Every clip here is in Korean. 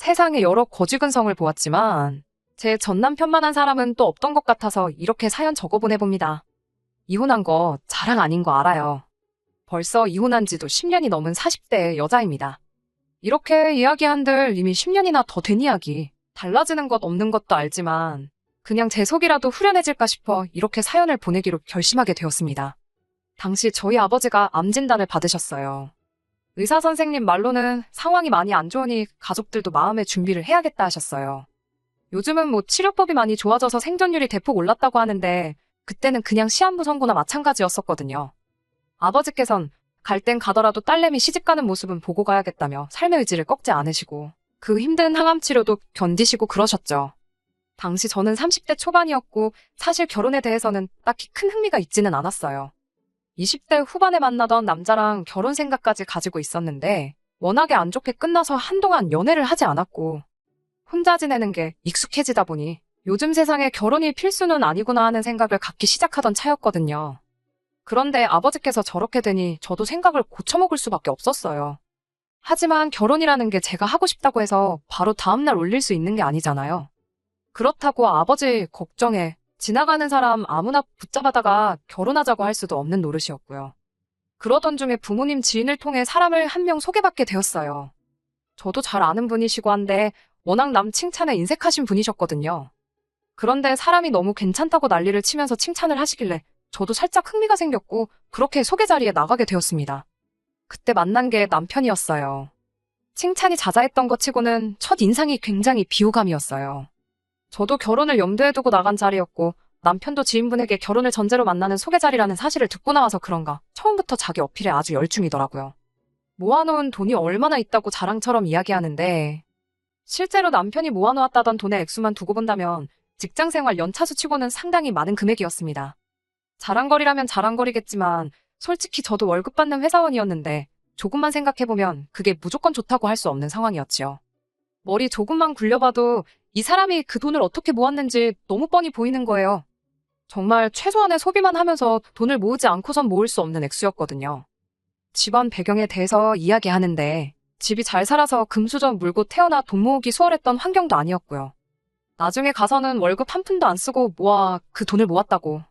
세상에 여러 거지근성을 보았지만 제 전남편만한 사람은 또 없던 것 같아서 이렇게 사연 적어보내봅니다. 이혼한 거 자랑 아닌 거 알아요. 벌써 이혼한 지도 10년이 넘은 40대 여자입니다. 이렇게 이야기한들 이미 10년이나 더 된 이야기. 달라지는 것 없는 것도 알지만 그냥 제 속이라도 후련해질까 싶어 이렇게 사연을 보내기로 결심하게 되었습니다. 당시 저희 아버지가 암 진단을 받으셨어요. 의사 선생님 말로는 상황이 많이 안 좋으니 가족들도 마음의 준비를 해야겠다 하셨어요. 요즘은 치료법이 많이 좋아져서 생존율이 대폭 올랐다고 하는데 그때는 그냥 시한부 선고나 마찬가지였었거든요. 아버지께선 갈 땐 가더라도 딸내미 시집가는 모습은 보고 가야겠다며 삶의 의지를 꺾지 않으시고 그 힘든 항암 치료도 견디시고 그러셨죠. 당시 저는 30대 초반이었고 사실 결혼에 대해서는 딱히 큰 흥미가 있지는 않았어요. 20대 후반에 만나던 남자랑 결혼 생각까지 가지고 있었는데 워낙에 안 좋게 끝나서 한동안 연애를 하지 않았고 혼자 지내는 게 익숙해지다 보니 요즘 세상에 결혼이 필수는 아니구나 하는 생각을 갖기 시작하던 차였거든요. 그런데 아버지께서 저렇게 되니 저도 생각을 고쳐먹을 수밖에 없었어요. 하지만 결혼이라는 게 제가 하고 싶다고 해서 바로 다음날 올릴 수 있는 게 아니잖아요. 그렇다고 아버지 걱정에 지나가는 사람 아무나 붙잡아다가 결혼하자고 할 수도 없는 노릇이었고요. 그러던 중에 부모님 지인을 통해 사람을 한 명 소개받게 되었어요. 저도 잘 아는 분이시고 한데 워낙 남 칭찬에 인색하신 분이셨거든요. 그런데 사람이 너무 괜찮다고 난리를 치면서 칭찬을 하시길래 저도 살짝 흥미가 생겼고 그렇게 소개 자리에 나가게 되었습니다. 그때 만난 게 남편이었어요. 칭찬이 자자했던 것 치고는 첫 인상이 굉장히 비호감이었어요. 저도 결혼을 염두에 두고 나간 자리였고 남편도 지인분에게 결혼을 전제로 만나는 소개 자리라는 사실을 듣고 나와서 그런가 처음부터 자기 어필에 아주 열중이더라고요. 모아놓은 돈이 얼마나 있다고 자랑처럼 이야기하는데 실제로 남편이 모아놓았다던 돈의 액수만 두고 본다면 직장생활 연차수 치고는 상당히 많은 금액이었습니다. 자랑거리라면 자랑거리겠지만 솔직히 저도 월급 받는 회사원이었는데 조금만 생각해보면 그게 무조건 좋다고 할 수 없는 상황이었지요. 머리 조금만 굴려봐도 이 사람이 그 돈을 어떻게 모았는지 너무 뻔히 보이는 거예요. 정말 최소한의 소비만 하면서 돈을 모으지 않고선 모을 수 없는 액수였거든요. 집안 배경에 대해서 이야기하는데 집이 잘 살아서 금수저 물고 태어나 돈 모으기 수월했던 환경도 아니었고요. 나중에 가서는 월급 한 푼도 안 쓰고 모아 그 돈을 모았다고.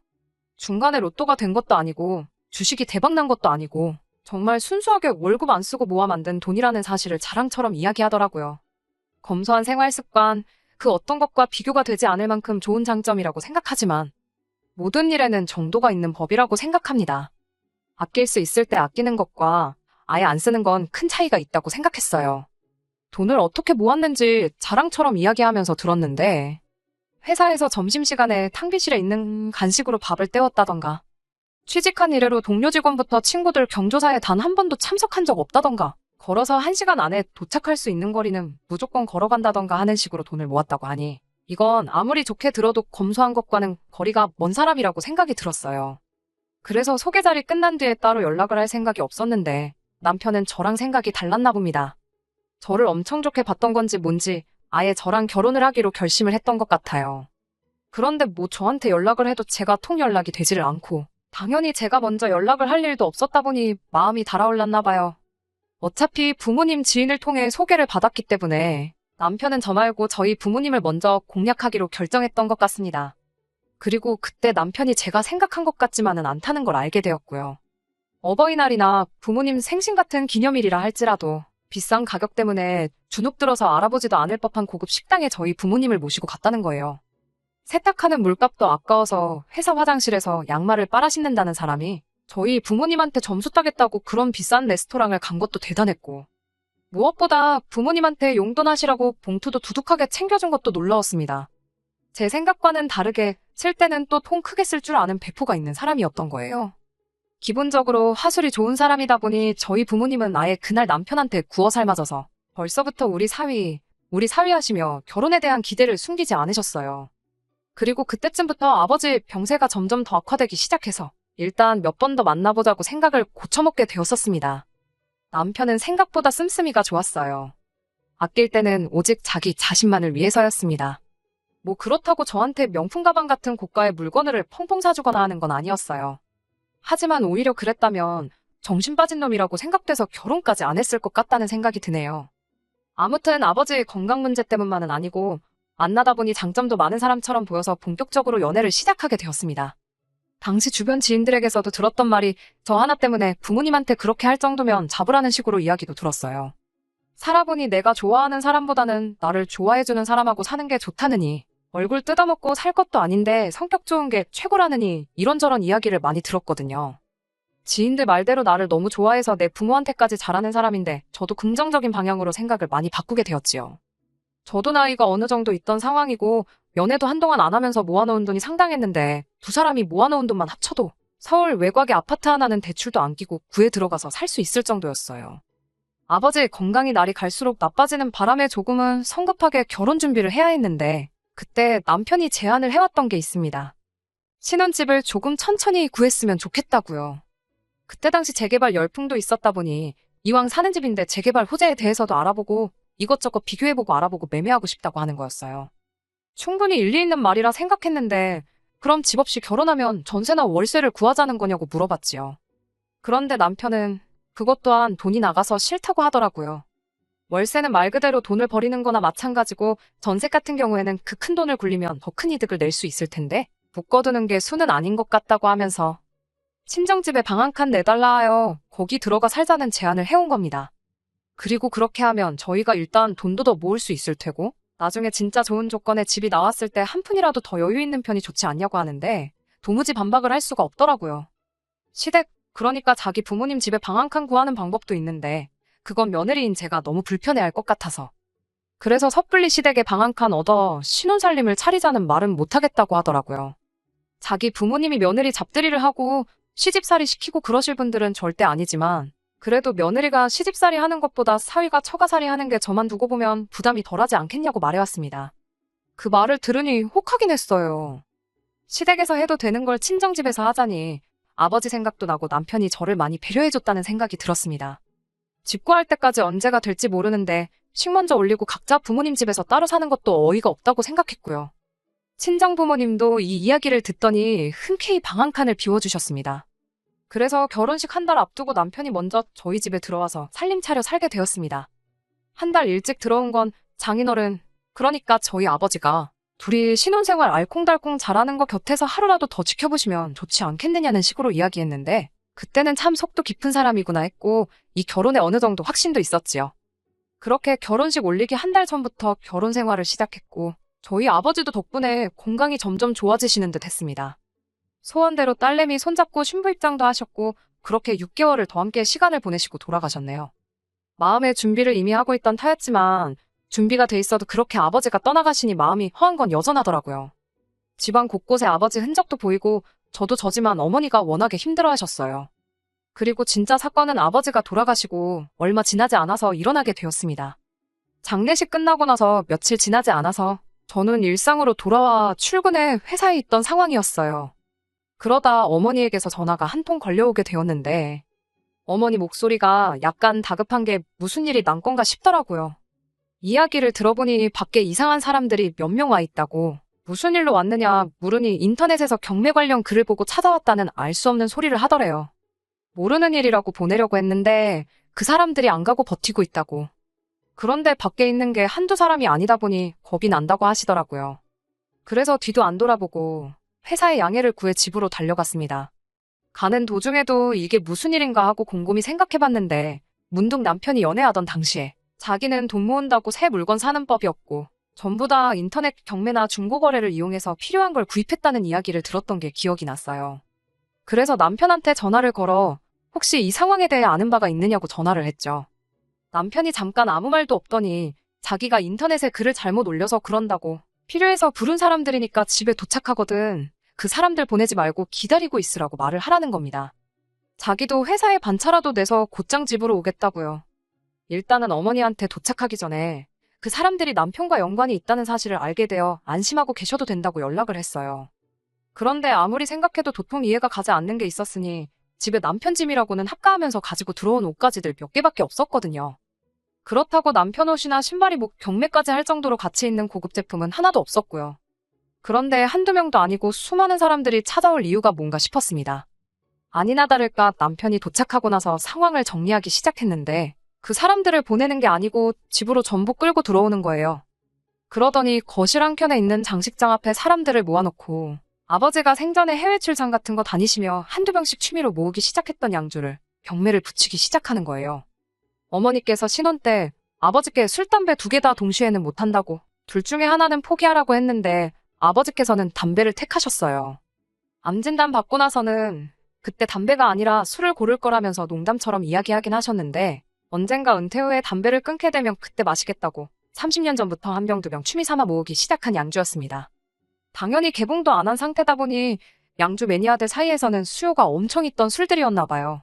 중간에 로또가 된 것도 아니고 주식이 대박난 것도 아니고 정말 순수하게 월급 안 쓰고 모아 만든 돈이라는 사실을 자랑처럼 이야기하더라고요. 검소한 생활 습관, 그 어떤 것과 비교가 되지 않을 만큼 좋은 장점이라고 생각하지만 모든 일에는 정도가 있는 법이라고 생각합니다. 아낄 수 있을 때 아끼는 것과 아예 안 쓰는 건 큰 차이가 있다고 생각했어요. 돈을 어떻게 모았는지 자랑처럼 이야기하면서 들었는데 회사에서 점심시간에 탕비실에 있는 간식으로 밥을 때웠다던가 취직한 이래로 동료 직원부터 친구들 경조사에 단 한 번도 참석한 적 없다던가 걸어서 1시간 안에 도착할 수 있는 거리는 무조건 걸어간다던가 하는 식으로 돈을 모았다고 하니 이건 아무리 좋게 들어도 검소한 것과는 거리가 먼 사람이라고 생각이 들었어요. 그래서 소개 자리 끝난 뒤에 따로 연락을 할 생각이 없었는데 남편은 저랑 생각이 달랐나 봅니다. 저를 엄청 좋게 봤던 건지 뭔지 아예 저랑 결혼을 하기로 결심을 했던 것 같아요. 그런데 저한테 연락을 해도 제가 통 연락이 되지를 않고 당연히 제가 먼저 연락을 할 일도 없었다 보니 마음이 달아올랐나 봐요. 어차피 부모님 지인을 통해 소개를 받았기 때문에 남편은 저 말고 저희 부모님을 먼저 공략하기로 결정했던 것 같습니다. 그리고 그때 남편이 제가 생각한 것 같지만은 않다는 걸 알게 되었고요. 어버이날이나 부모님 생신 같은 기념일이라 할지라도 비싼 가격 때문에 주눅 들어서 알아보지도 않을 법한 고급 식당에 저희 부모님을 모시고 갔다는 거예요. 세탁하는 물값도 아까워서 회사 화장실에서 양말을 빨아 신는다는 사람이 저희 부모님한테 점수 따겠다고 그런 비싼 레스토랑을 간 것도 대단했고 무엇보다 부모님한테 용돈 하시라고 봉투도 두둑하게 챙겨준 것도 놀라웠습니다. 제 생각과는 다르게 쓸 때는 또 통 크게 쓸 줄 아는 배포가 있는 사람이었던 거예요. 기본적으로 화술이 좋은 사람이다 보니 저희 부모님은 아예 그날 남편한테 구워 삶아져서 벌써부터 우리 사위 하시며 결혼에 대한 기대를 숨기지 않으셨어요. 그리고 그때쯤부터 아버지 병세가 점점 더 악화되기 시작해서 일단 몇 번 더 만나보자고 생각을 고쳐먹게 되었었습니다. 남편은 생각보다 씀씀이가 좋았어요. 아낄 때는 오직 자기 자신만을 위해서였습니다. 그렇다고 저한테 명품 가방 같은 고가의 물건을 펑펑 사주거나 하는 건 아니었어요. 하지만 오히려 그랬다면 정신 빠진 놈이라고 생각돼서 결혼까지 안 했을 것 같다는 생각이 드네요. 아무튼 아버지의 건강 문제 때문만은 아니고 만나다 보니 장점도 많은 사람처럼 보여서 본격적으로 연애를 시작하게 되었습니다. 당시 주변 지인들에게서도 들었던 말이 저 하나 때문에 부모님한테 그렇게 할 정도면 잡으라는 식으로 이야기도 들었어요. 살아보니 내가 좋아하는 사람보다는 나를 좋아해주는 사람하고 사는 게 좋다느니, 얼굴 뜯어먹고 살 것도 아닌데 성격 좋은 게 최고라느니 이런저런 이야기를 많이 들었거든요. 지인들 말대로 나를 너무 좋아해서 내 부모한테까지 잘하는 사람인데 저도 긍정적인 방향으로 생각을 많이 바꾸게 되었지요. 저도 나이가 어느 정도 있던 상황이고 연애도 한동안 안 하면서 모아놓은 돈이 상당했는데 두 사람이 모아놓은 돈만 합쳐도 서울 외곽의 아파트 하나는 대출도 안 끼고 구에 들어가서 살 수 있을 정도였어요. 아버지의 건강이 날이 갈수록 나빠지는 바람에 조금은 성급하게 결혼 준비를 해야 했는데 그때 남편이 제안을 해왔던 게 있습니다. 신혼집을 조금 천천히 구했으면 좋겠다고요. 그때 당시 재개발 열풍도 있었다 보니 이왕 사는 집인데 재개발 호재에 대해서도 알아보고 이것저것 비교해보고 알아보고 매매하고 싶다고 하는 거였어요. 충분히 일리 있는 말이라 생각했는데 그럼 집 없이 결혼하면 전세나 월세를 구하자는 거냐고 물어봤지요. 그런데 남편은 그것 또한 돈이 나가서 싫다고 하더라고요. 월세는 말 그대로 돈을 버리는 거나 마찬가지고 전세 같은 경우에는 그 큰 돈을 굴리면 더 큰 이득을 낼 수 있을 텐데 묶어두는 게 수는 아닌 것 같다고 하면서 친정집에 방 한 칸 내달라 하여 거기 들어가 살자는 제안을 해온 겁니다. 그리고 그렇게 하면 저희가 일단 돈도 더 모을 수 있을 테고 나중에 진짜 좋은 조건의 집이 나왔을 때 한 푼이라도 더 여유 있는 편이 좋지 않냐고 하는데 도무지 반박을 할 수가 없더라고요. 시댁, 그러니까 자기 부모님 집에 방 한 칸 구하는 방법도 있는데 그건 며느리인 제가 너무 불편해할 것 같아서. 그래서 섣불리 시댁에 방 한 칸 얻어 신혼살림을 차리자는 말은 못하겠다고 하더라고요. 자기 부모님이 며느리 잡들이를 하고 시집살이 시키고 그러실 분들은 절대 아니지만 그래도 며느리가 시집살이 하는 것보다 사위가 처가살이 하는 게 저만 두고 보면 부담이 덜하지 않겠냐고 말해왔습니다. 그 말을 들으니 혹하긴 했어요. 시댁에서 해도 되는 걸 친정집에서 하자니 아버지 생각도 나고 남편이 저를 많이 배려해줬다는 생각이 들었습니다. 집 구할 때까지 언제가 될지 모르는데 식 먼저 올리고 각자 부모님 집에서 따로 사는 것도 어이가 없다고 생각했고요. 친정 부모님도 이 이야기를 듣더니 흔쾌히 방 한 칸을 비워주셨습니다. 그래서 결혼식 한 달 앞두고 남편이 먼저 저희 집에 들어와서 살림 차려 살게 되었습니다. 한 달 일찍 들어온 건 장인어른, 그러니까 저희 아버지가 둘이 신혼생활 알콩달콩 잘하는 거 곁에서 하루라도 더 지켜보시면 좋지 않겠느냐는 식으로 이야기했는데 그때는 참 속도 깊은 사람이구나 했고 이 결혼에 어느 정도 확신도 있었지요. 그렇게 결혼식 올리기 한 달 전부터 결혼 생활을 시작했고 저희 아버지도 덕분에 건강이 점점 좋아지시는 듯 했습니다. 소원대로 딸내미 손잡고 신부 입장도 하셨고 그렇게 6개월을 더 함께 시간을 보내시고 돌아가셨네요. 마음의 준비를 이미 하고 있던 터였지만 준비가 돼 있어도 그렇게 아버지가 떠나가시니 마음이 허한 건 여전하더라고요. 집안 곳곳에 아버지 흔적도 보이고 저도 저지만 어머니가 워낙에 힘들어하셨어요. 그리고 진짜 사건은 아버지가 돌아가시고 얼마 지나지 않아서 일어나게 되었습니다. 장례식 끝나고 나서 며칠 지나지 않아서 저는 일상으로 돌아와 출근해 회사에 있던 상황이었어요. 그러다 어머니에게서 전화가 한 통 걸려오게 되었는데 어머니 목소리가 약간 다급한 게 무슨 일이 난 건가 싶더라고요. 이야기를 들어보니 밖에 이상한 사람들이 몇 명 와 있다고 무슨 일로 왔느냐 물으니 인터넷에서 경매 관련 글을 보고 찾아왔다는 알 수 없는 소리를 하더래요. 모르는 일이라고 보내려고 했는데 그 사람들이 안 가고 버티고 있다고. 그런데 밖에 있는 게 한두 사람이 아니다 보니 겁이 난다고 하시더라고요. 그래서 뒤도 안 돌아보고 회사의 양해를 구해 집으로 달려갔습니다. 가는 도중에도 이게 무슨 일인가 하고 곰곰이 생각해봤는데 문득 남편이 연애하던 당시에 자기는 돈 모은다고 새 물건 사는 법이었고 전부 다 인터넷 경매나 중고거래를 이용해서 필요한 걸 구입했다는 이야기를 들었던 게 기억이 났어요. 그래서 남편한테 전화를 걸어 혹시 이 상황에 대해 아는 바가 있느냐고 전화를 했죠. 남편이 잠깐 아무 말도 없더니 자기가 인터넷에 글을 잘못 올려서 그런다고 필요해서 부른 사람들이니까 집에 도착하거든. 그 사람들 보내지 말고 기다리고 있으라고 말을 하라는 겁니다. 자기도 회사에 반차라도 내서 곧장 집으로 오겠다고요. 일단은 어머니한테 도착하기 전에 그 사람들이 남편과 연관이 있다는 사실을 알게 되어 안심하고 계셔도 된다고 연락을 했어요. 그런데 아무리 생각해도 도통 이해가 가지 않는 게 있었으니 집에 남편 짐이라고는 합가하면서 가지고 들어온 옷가지들 몇 개밖에 없었거든요. 그렇다고 남편 옷이나 신발이 뭐 경매까지 할 정도로 가치 있는 고급 제품은 하나도 없었고요. 그런데 한두 명도 아니고 수많은 사람들이 찾아올 이유가 뭔가 싶었습니다. 아니나 다를까 남편이 도착하고 나서 상황을 정리하기 시작했는데 그 사람들을 보내는 게 아니고 집으로 전부 끌고 들어오는 거예요. 그러더니 거실 한켠에 있는 장식장 앞에 사람들을 모아놓고 아버지가 생전에 해외 출장 같은 거 다니시며 한두 병씩 취미로 모으기 시작했던 양주를 경매를 붙이기 시작하는 거예요. 어머니께서 신혼 때 아버지께 술, 담배 두 개 다 동시에는 못한다고 둘 중에 하나는 포기하라고 했는데 아버지께서는 담배를 택하셨어요. 암 진단 받고 나서는 그때 담배가 아니라 술을 고를 거라면서 농담처럼 이야기하긴 하셨는데 언젠가 은퇴 후에 담배를 끊게 되면 그때 마시겠다고 30년 전부터 한 병 두 병 취미 삼아 모으기 시작한 양주였습니다. 당연히 개봉도 안 한 상태다 보니 양주 매니아들 사이에서는 수요가 엄청 있던 술들이었나 봐요.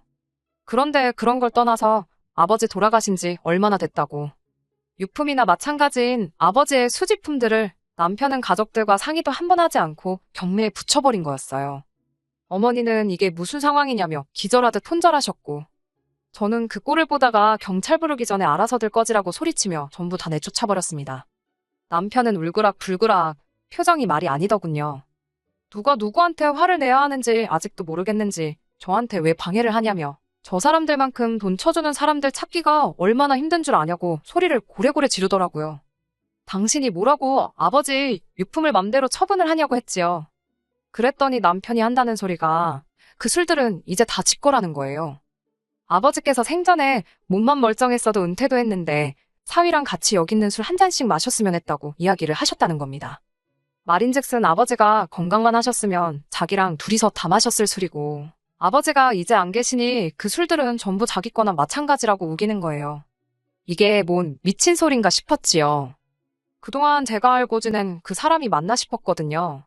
그런데 그런 걸 떠나서 아버지 돌아가신 지 얼마나 됐다고. 유품이나 마찬가지인 아버지의 수집품들을 남편은 가족들과 상의도 한 번 하지 않고 경매에 붙여버린 거였어요. 어머니는 이게 무슨 상황이냐며 기절하듯 혼절하셨고 저는 그 꼴을 보다가 경찰 부르기 전에 알아서들 꺼지라고 소리치며 전부 다 내쫓아버렸습니다. 남편은 울그락불그락 표정이 말이 아니더군요. 누가 누구한테 화를 내야 하는지 아직도 모르겠는지 저한테 왜 방해를 하냐며 저 사람들만큼 돈 쳐주는 사람들 찾기가 얼마나 힘든 줄 아냐고 소리를 고래고래 지르더라고요. 당신이 뭐라고 아버지 유품을 맘대로 처분을 하냐고 했지요. 그랬더니 남편이 한다는 소리가 그 술들은 이제 다 지 거라는 거예요. 아버지께서 생전에 몸만 멀쩡했어도 은퇴도 했는데 사위랑 같이 여기 있는 술 한 잔씩 마셨으면 했다고 이야기를 하셨다는 겁니다. 말인즉슨 아버지가 건강만 하셨으면 자기랑 둘이서 다 마셨을 술이고 아버지가 이제 안 계시니 그 술들은 전부 자기 거나 마찬가지라고 우기는 거예요. 이게 뭔 미친 소린가 싶었지요. 그동안 제가 알고 지낸 그 사람이 맞나 싶었거든요.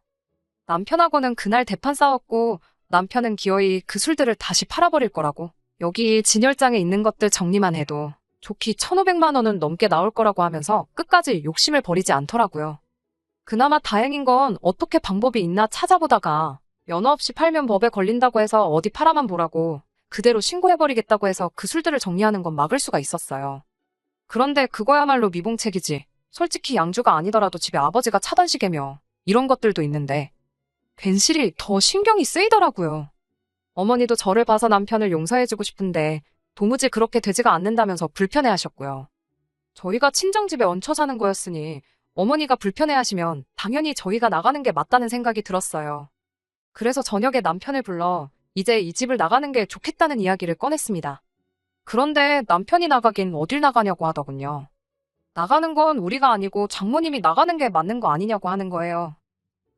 남편하고는 그날 대판 싸웠고 남편은 기어이 그 술들을 다시 팔아버릴 거라고. 여기 진열장에 있는 것들 정리만 해도 좋기 1,500만 원은 넘게 나올 거라고 하면서 끝까지 욕심을 버리지 않더라고요. 그나마 다행인 건 어떻게 방법이 있나 찾아보다가 면허 없이 팔면 법에 걸린다고 해서 어디 팔아만 보라고 그대로 신고해버리겠다고 해서 그 술들을 정리하는 건 막을 수가 있었어요. 그런데 그거야말로 미봉책이지. 솔직히 양주가 아니더라도 집에 아버지가 차던 시계며 이런 것들도 있는데 괜시리 더 신경이 쓰이더라고요. 어머니도 저를 봐서 남편을 용서해주고 싶은데 도무지 그렇게 되지가 않는다면서 불편해하셨고요. 저희가 친정집에 얹혀 사는 거였으니 어머니가 불편해하시면 당연히 저희가 나가는 게 맞다는 생각이 들었어요. 그래서 저녁에 남편을 불러 이제 이 집을 나가는 게 좋겠다는 이야기를 꺼냈습니다. 그런데 남편이 나가긴 어딜 나가냐고 하더군요. 나가는 건 우리가 아니고 장모님이 나가는 게 맞는 거 아니냐고 하는 거예요.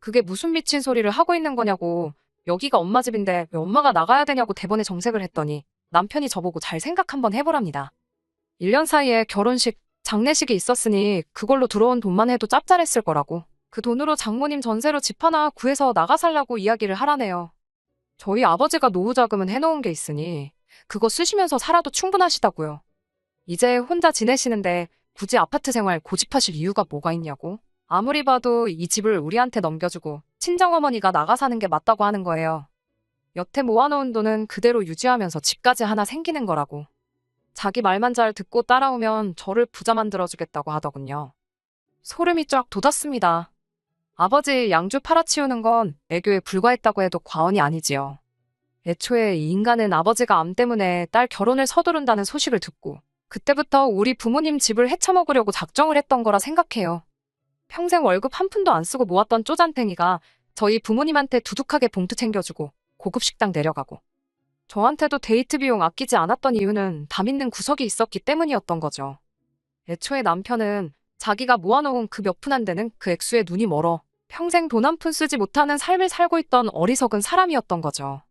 그게 무슨 미친 소리를 하고 있는 거냐고 여기가 엄마 집인데 왜 엄마가 나가야 되냐고 대번에 정색을 했더니 남편이 저보고 잘 생각 한번 해보랍니다. 1년 사이에 결혼식, 장례식이 있었으니 그걸로 들어온 돈만 해도 짭짤했을 거라고. 그 돈으로 장모님 전세로 집 하나 구해서 나가 살라고 이야기를 하라네요. 저희 아버지가 노후 자금은 해놓은 게 있으니 그거 쓰시면서 살아도 충분하시다고요. 이제 혼자 지내시는데 굳이 아파트 생활 고집하실 이유가 뭐가 있냐고. 아무리 봐도 이 집을 우리한테 넘겨주고 친정어머니가 나가 사는 게 맞다고 하는 거예요. 여태 모아놓은 돈은 그대로 유지하면서 집까지 하나 생기는 거라고. 자기 말만 잘 듣고 따라오면 저를 부자 만들어주겠다고 하더군요. 소름이 쫙 돋았습니다. 아버지 양주 팔아치우는 건 애교에 불과했다고 해도 과언이 아니지요. 애초에 이 인간은 아버지가 암 때문에 딸 결혼을 서두른다는 소식을 듣고 그때부터 우리 부모님 집을 헤쳐먹으려고 작정을 했던 거라 생각해요. 평생 월급 한 푼도 안 쓰고 모았던 쪼잔탱이가 저희 부모님한테 두둑하게 봉투 챙겨주고 고급 식당 내려가고 저한테도 데이트 비용 아끼지 않았던 이유는 담 있는 구석이 있었기 때문이었던 거죠. 애초에 남편은 자기가 모아놓은 그 몇 푼 안 되는 그 액수에 눈이 멀어 평생 돈 한 푼 쓰지 못하는 삶을 살고 있던 어리석은 사람이었던 거죠.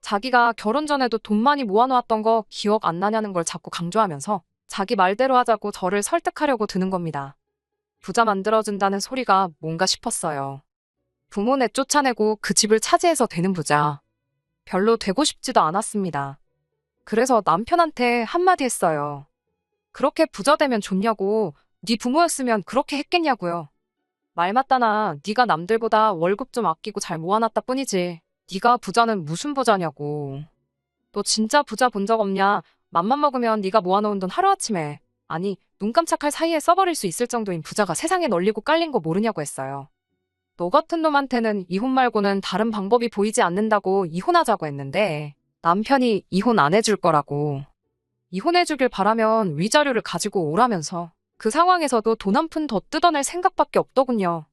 자기가 결혼 전에도 돈 많이 모아놓았던 거 기억 안 나냐는 걸 자꾸 강조하면서 자기 말대로 하자고 저를 설득하려고 드는 겁니다. 부자 만들어준다는 소리가 뭔가 싶었어요. 부모네 쫓아내고 그 집을 차지해서 되는 부자. 별로 되고 싶지도 않았습니다. 그래서 남편한테 한마디 했어요. 그렇게 부자 되면 좋냐고. 네 부모였으면 그렇게 했겠냐고요. 말 맞다나 네가 남들보다 월급 좀 아끼고 잘 모아놨다 뿐이지. 네가 부자는 무슨 부자냐고. 너 진짜 부자 본 적 없냐? 맘만 먹으면 네가 모아놓은 돈 하루아침에 아니 눈 깜짝할 사이에 써버릴 수 있을 정도인 부자가 세상에 널리고 깔린 거 모르냐고 했어요. 너 같은 놈한테는 이혼 말고는 다른 방법이 보이지 않는다고 이혼하자고 했는데 남편이 이혼 안 해줄 거라고. 이혼해주길 바라면 위자료를 가지고 오라면서 그 상황에서도 돈 한 푼 더 뜯어낼 생각밖에 없더군요.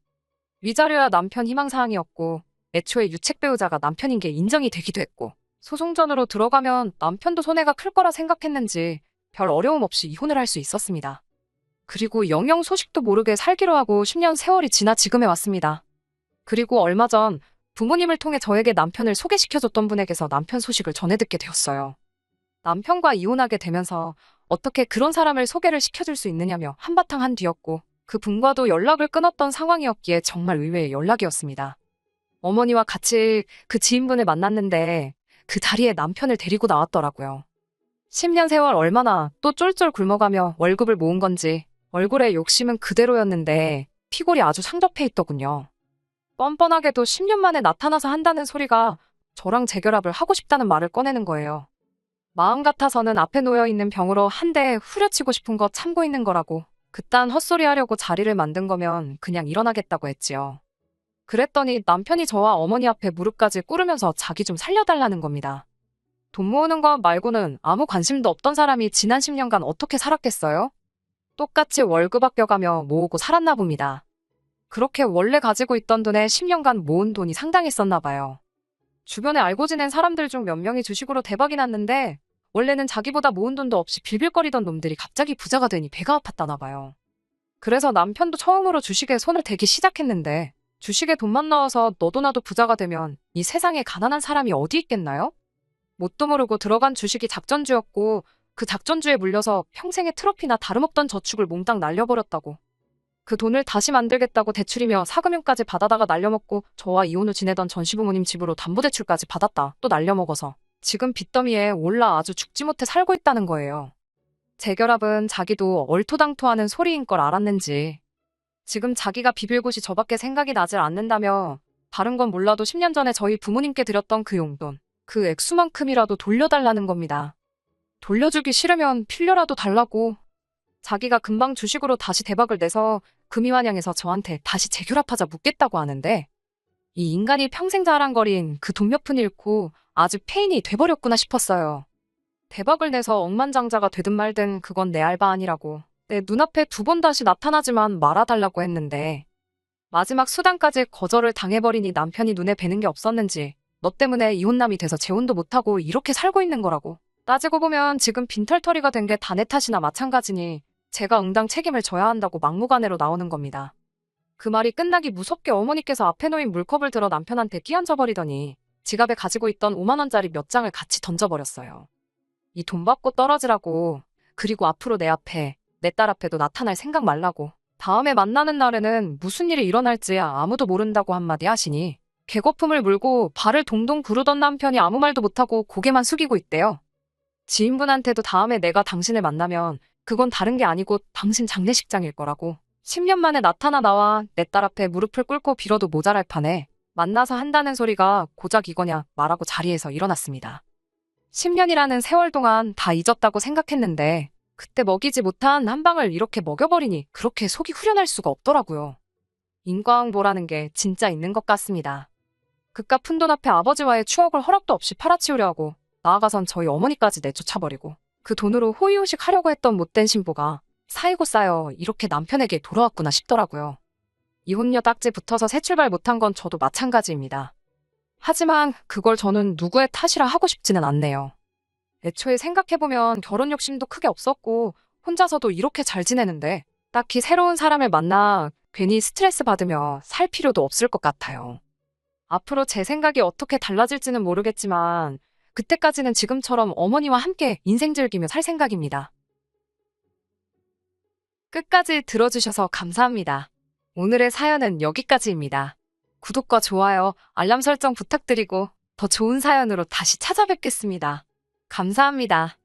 위자료야 남편 희망사항이었고 애초에 유책 배우자가 남편인 게 인정이 되기도 했고 소송전으로 들어가면 남편도 손해가 클 거라 생각했는지 별 어려움 없이 이혼을 할 수 있었습니다. 그리고 영영 소식도 모르게 살기로 하고 10년 세월이 지나 지금에 왔습니다. 그리고 얼마 전 부모님을 통해 저에게 남편을 소개시켜줬던 분에게서 남편 소식을 전해 듣게 되었어요. 남편과 이혼하게 되면서 어떻게 그런 사람을 소개를 시켜줄 수 있느냐며 한바탕 한 뒤였고 그 분과도 연락을 끊었던 상황이었기에 정말 의외의 연락이었습니다. 어머니와 같이 그 지인분을 만났는데 그 자리에 남편을 데리고 나왔더라고요. 10년 세월 얼마나 또 쫄쫄 굶어가며 월급을 모은 건지 얼굴에 욕심은 그대로였는데 피골이 아주 상접해 있더군요. 뻔뻔하게도 10년 만에 나타나서 한다는 소리가 저랑 재결합을 하고 싶다는 말을 꺼내는 거예요. 마음 같아서는 앞에 놓여있는 병으로 한 대 후려치고 싶은 거 참고 있는 거라고 그딴 헛소리 하려고 자리를 만든 거면 그냥 일어나겠다고 했지요. 그랬더니 남편이 저와 어머니 앞에 무릎까지 꿇으면서 자기 좀 살려달라는 겁니다. 돈 모으는 것 말고는 아무 관심도 없던 사람이 지난 10년간 어떻게 살았겠어요? 똑같이 월급 아껴가며 모으고 살았나 봅니다. 그렇게 원래 가지고 있던 돈에 10년간 모은 돈이 상당했었나 봐요. 주변에 알고 지낸 사람들 중 몇 명이 주식으로 대박이 났는데 원래는 자기보다 모은 돈도 없이 빌빌거리던 놈들이 갑자기 부자가 되니 배가 아팠다나 봐요. 그래서 남편도 처음으로 주식에 손을 대기 시작했는데 주식에 돈만 넣어서 너도 나도 부자가 되면 이 세상에 가난한 사람이 어디 있겠나요? 뭣도 모르고 들어간 주식이 작전주였고 그 작전주에 물려서 평생의 트로피나 다름없던 저축을 몽땅 날려버렸다고. 그 돈을 다시 만들겠다고 대출이며 사금융까지 받아다가 날려먹고 저와 이혼 후 지내던 전시부모님 집으로 담보대출까지 받았다 또 날려먹어서 지금 빚더미에 올라 아주 죽지 못해 살고 있다는 거예요. 재결합은 자기도 얼토당토하는 소리인 걸 알았는지 지금 자기가 비빌 곳이 저밖에 생각이 나질 않는다며 다른 건 몰라도 10년 전에 저희 부모님께 드렸던 그 용돈 그 액수만큼이라도 돌려달라는 겁니다. 돌려주기 싫으면 필려라도 달라고. 자기가 금방 주식으로 다시 대박을 내서 금이환영해서 저한테 다시 재결합하자 묻겠다고 하는데 이 인간이 평생 자랑거린 그 돈 몇 푼 잃고 아주 페인이 돼버렸구나 싶었어요. 대박을 내서 억만장자가 되든 말든 그건 내 알바 아니라고 내 눈앞에 2번 다시 나타나지만 말아달라고 했는데 마지막 수단까지 거절을 당해버리니 남편이 눈에 뵈는 게 없었는지 너 때문에 이혼남이 돼서 재혼도 못하고 이렇게 살고 있는 거라고. 따지고 보면 지금 빈털터리가 된 게 다 내 탓이나 마찬가지니 제가 응당 책임을 져야 한다고 막무가내로 나오는 겁니다. 그 말이 끝나기 무섭게 어머니께서 앞에 놓인 물컵을 들어 남편한테 끼얹어버리더니 지갑에 가지고 있던 5만 원짜리 몇 장을 같이 던져버렸어요. 이 돈 받고 떨어지라고. 그리고 앞으로 내 앞에, 내 딸 앞에도 나타날 생각 말라고. 다음에 만나는 날에는 무슨 일이 일어날지 아무도 모른다고 한마디 하시니 개거품을 물고 발을 동동 구르던 남편이 아무 말도 못하고 고개만 숙이고 있대요. 지인분한테도 다음에 내가 당신을 만나면 그건 다른 게 아니고 당신 장례식장일 거라고. 10년 만에 나타나 나와 내 딸 앞에 무릎을 꿇고 빌어도 모자랄 판에 만나서 한다는 소리가 고작 이거냐 말하고 자리에서 일어났습니다. 10년이라는 세월 동안 다 잊었다고 생각했는데 그때 먹이지 못한 한 방을 이렇게 먹여버리니 그렇게 속이 후련할 수가 없더라고요. 인과응보라는 게 진짜 있는 것 같습니다. 그깟 푼돈 앞에 아버지와의 추억을 허락도 없이 팔아치우려 하고 나아가선 저희 어머니까지 내쫓아버리고 그 돈으로 호의호식 하려고 했던 못된 신부가 쌓이고 쌓여 이렇게 남편에게 돌아왔구나 싶더라고요. 이혼녀 딱지 붙어서 새 출발 못한 건 저도 마찬가지입니다. 하지만 그걸 저는 누구의 탓이라 하고 싶지는 않네요. 애초에 생각해보면 결혼 욕심도 크게 없었고 혼자서도 이렇게 잘 지내는데 딱히 새로운 사람을 만나 괜히 스트레스 받으며 살 필요도 없을 것 같아요. 앞으로 제 생각이 어떻게 달라질지는 모르겠지만 그때까지는 지금처럼 어머니와 함께 인생 즐기며 살 생각입니다. 끝까지 들어주셔서 감사합니다. 오늘의 사연은 여기까지입니다. 구독과 좋아요, 알람 설정 부탁드리고 더 좋은 사연으로 다시 찾아뵙겠습니다. 감사합니다.